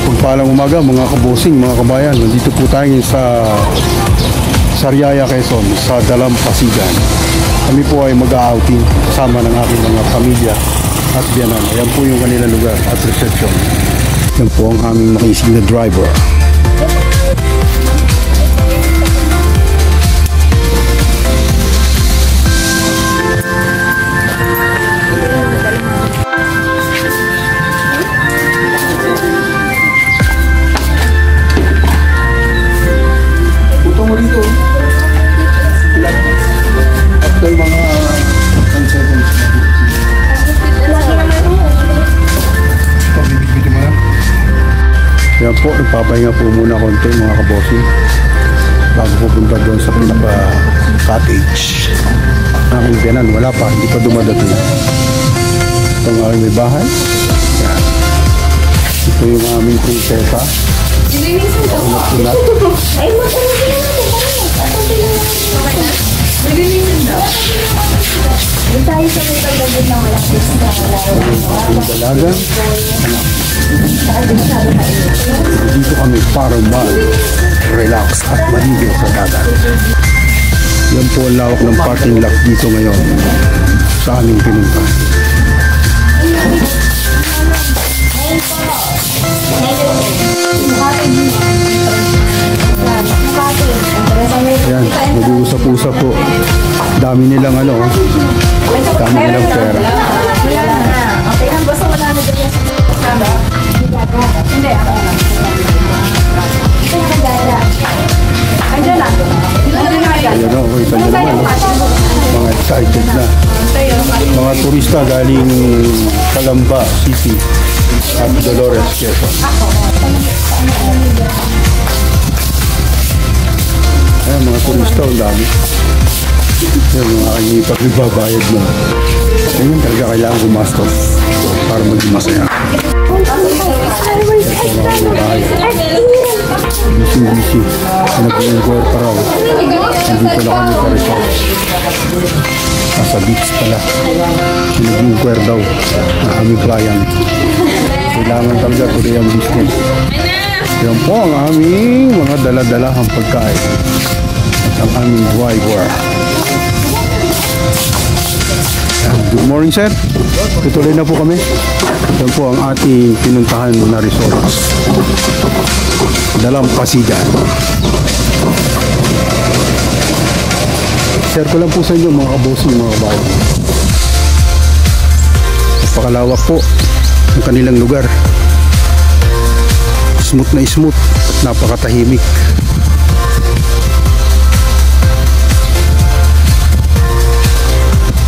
Pagpalang umaga mga kabosing, mga kabayan. Nandito po tayo sa Sariaya, Quezon, sa Dalampasigan. Kami po ay mag-outing kasama ng aking mga pamilya at biyanan. Ayan po yung kanilang lugar at reception. Yan po ang aming nakisig na driver. After mga 10 seconds pabibigbitin mo na. Yan po, nagpapahinga po muna konti mga kabossing bago pupunta doon sa pinaka cottage. Aking biyanan, wala pa, hindi pa dumadating. Ito ang aming may bahay. Yan. Ito yung aming prinsesa. Ay, hindi tayo sa may pagdagod ng malakis na dalaga. Dito kami para mag-relax at maligay sa dagat. Yan po ang lawak ng parking lot dito ngayon sa aming pinunta. Yan, mag-uusap-usap po. Dami nilang dami nilang pera. Okay, ang basta wala na dyan sa hindi, ako na. Ito yung nagdala. Andiyan na. Ayan o, kita nyo naman. Mga excited na. Mga turista galing Calamba City at Dolores, Quezon. Ayan, mga turista, ang dami. Ayan, mga kanipag nagbabayad mo. Ayan, talaga kailangan gumastos para maging masaya. Busy. Nag-inquire pa raw. Nandito na kami sa resort. Nasa beach pala. Nag-inquire daw ang aming client. Kailangan talaga tuloy ang business. Yan po ang aming mga dala-dalahang pagkain at ang aming driver. Good morning, sir. Tutuloy na po kami. Yan po ang ating pinuntahan na resort. Dalampasigan. Share ko lang po sa inyo mga kabosing, mga kabayan. Napakalawak po ang kanilang lugar. Smooth na smooth at napakatahimik.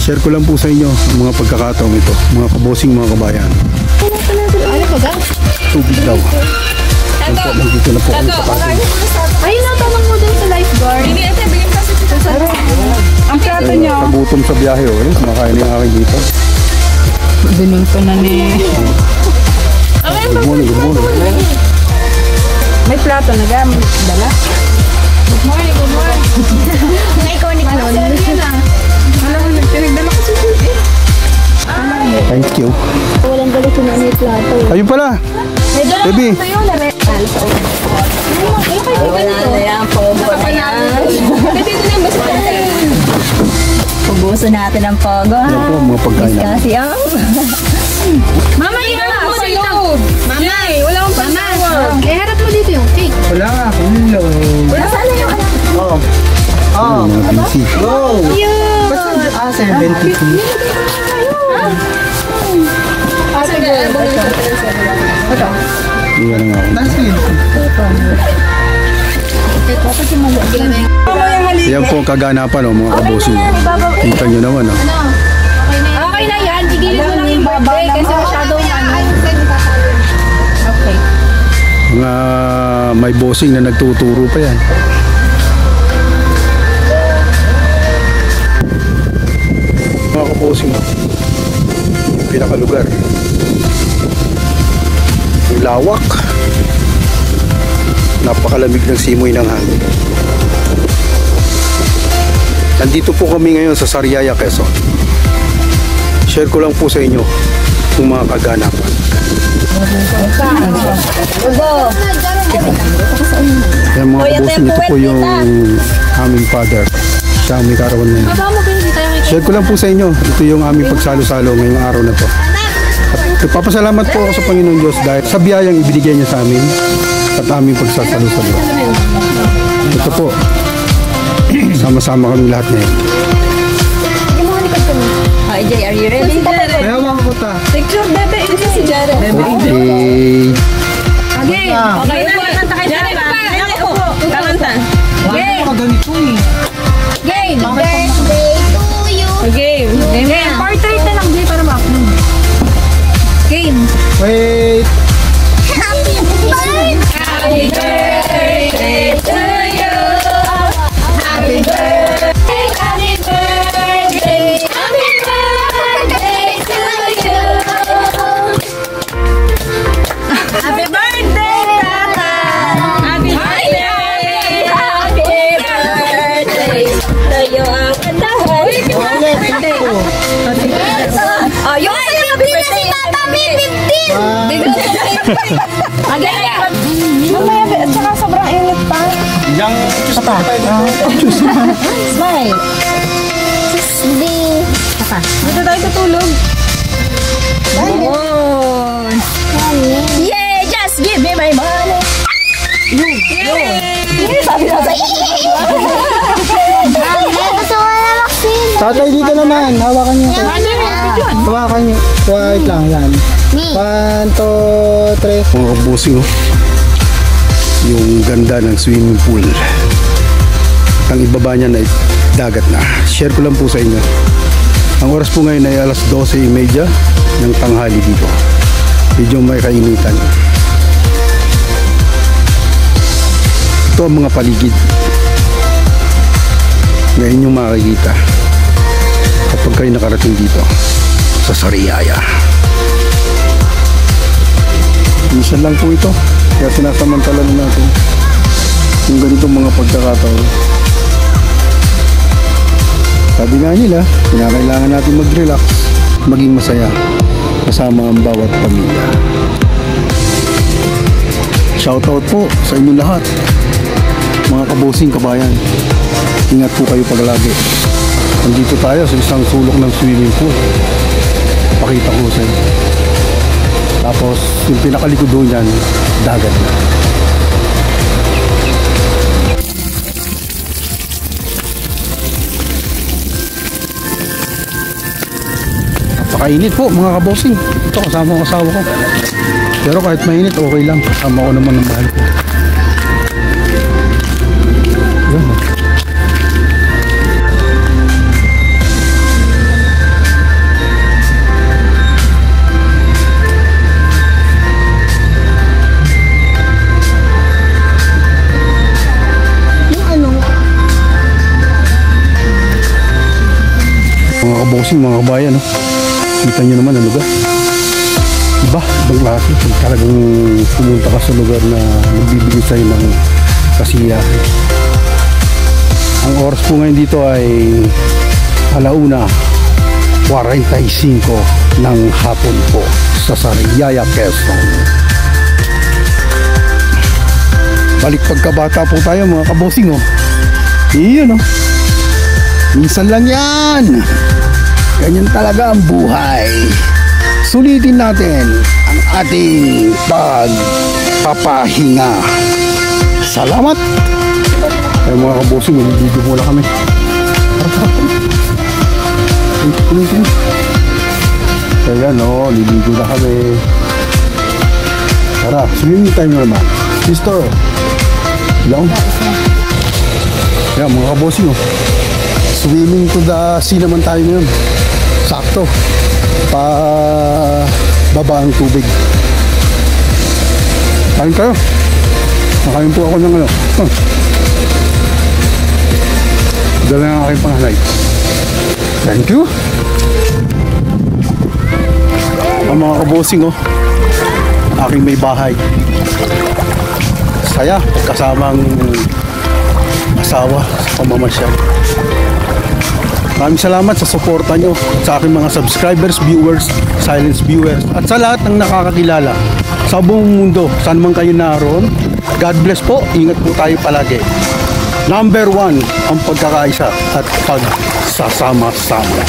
Share ko lang po sa inyo ang mga pagkakataong ito, mga kabosing, mga kabayan. Ano ba ga? Tubig daw. Nandito na po kami sa patin. Ayun ang tanong mo dun sa lifeguard. Hindi, ito, bigyan kasi sa ang plato niyo. Nagutom sa biyahe o, kumakain na yung aking dito. Dinun ko na ni... Good morning. May plato na gamit. Dala. Good morning. Na-iconic nun. Alam mo, nagtinagdala ko sa sushi. Thank you. Walang galit ko na may plato. Ayun pala. Baby. Wala na yan po. Puguso natin ang pogo, ha? Yan po ang mga pagkain namin. Kasi, Mama, iharap mo sa loob. Mama, wala akong pagkawa. iharap mo dito yung cake. Wala nga, hello. Nasaan na yung anak? Mga busy. Yun! 70. Iyan nga ako. Yan po ang kaganapan mga kabosing. Kita nyo naman. Okay na yan. Gigilin mo lang yung birthday kasi masyadong Okay. Mga may bossing na nagtuturo pa yan. Mga kabosing, yung pinakalugar, yung lawak. Napakalamig ng simoy ng hangin. Nandito po kami ngayon sa Sariaya, Quezon. Share ko lang po sa inyo yung mga kaganapan. Kaya mga kabosin, ito po yung aming father. Siya ang may karawan ngayon. Share ko lang po sa inyo. Ito yung aming pagsalo-salo ngayong araw na to. At nagpapasalamat po ako sa Panginoon Diyos dahil sa biyayang ibinigay niya sa amin at aming pagsasalo-salo. Ito po. Sama-sama kami lahat ngayon. Hi, Jay, are you ready? Kaya mga puta. Picture, bebe. Ito si Jared. Okay. Okay. Okay. Kanta kayo sa iba. Upo. Kanta. Game. Game. Birthday to you. Game. Game. Portrait na lang, Jay, para ma-upload. Game. Wait. Happy birthday. Happy birthday to you. Happy birthday. Happy birthday. Happy birthday to you. Happy birthday, Tata. Happy birthday. Happy birthday to you. Ang kandahan. Happy birthday. Oh, yung happy birthday. Tata, may 15. Again. Mamaya, at saka sobrang init pa. Yang Smile. Di. Dito tayo tutulog. Yay! Yay! Just give me my money. Yay! Sabi na sa Gusto ko na vaccine. Tatay, dito naman. Hawakan niyo. Hawakan niyo. Wait lang, yan. Me. 1, 2, 3. Mga kabusing, oh. Yung ganda ng swimming pool. Ang ibaba niya na dagat na. Share ko lang po sa inyo. Ang oras po ngayon ay alas 12:30 ng tanghali dito. Medyo may kainitan. Ito ang mga paligid. Ngayon yung makikita kapag kayo nakarating dito sa Sariaya. Minsan lang po ito. Kaya sinasamantala na natin yung ganitong mga pagkakataon. Sabi nga nila, kailangan natin mag-relax, maging masaya kasama ang bawat pamilya. Shoutout po sa inyo lahat, mga kabosing kabayan. Ingat po kayo paglagi. Nandito tayo sa isang sulok ng swimming pool. Pakita ko sa inyo. Tapos yung pinakalikod doon yan, dagat na. Napakainit po mga kabosing. Ito kasama ang asawa ko. Pero kahit mainit okay lang. Kasama ko naman ng mahal ko. Yan. Mga kabosing, mga kabayan, no? Kita nyo naman ang lugar. Diba? Ibang klase. Talagang pumunta ka sa lugar na nagbibigay sa'yo ng kasiyahan. Ang oras po ngayon dito ay 1:45 ng hapon po sa Sariaya, Quezon. Balik pagkabata po tayo mga kabosing, oh. Iyon, oh. Minsan lang yan. Ganyan talaga ang buhay. Sulitin natin ang ating pagpapahinga. Salamat. Ay mga kabosing, naliligo muna kami. Kaya no, naliligo na kami. Tara, swimming time na naman. Sister, lang. Kaya mga kabosing, oh. Swimming to the sea naman tayo ngayon. Sakto. Baba ang tubig. Kain kayo. Nakain po ako ng ano. Dala ng aking panganay. Thank you. Ang mga kabosing, oh. Aking may bahay. saya kasamang asawa sa pamamasyal. Maraming salamat sa suporta nyo sa aking mga subscribers, viewers, silence viewers, at sa lahat ng nakakakilala sa buong mundo. Saan man kayo naroon, God bless po. Ingat po tayo palagi. Number 1 ang pagkakaisa at pagsasama-sama.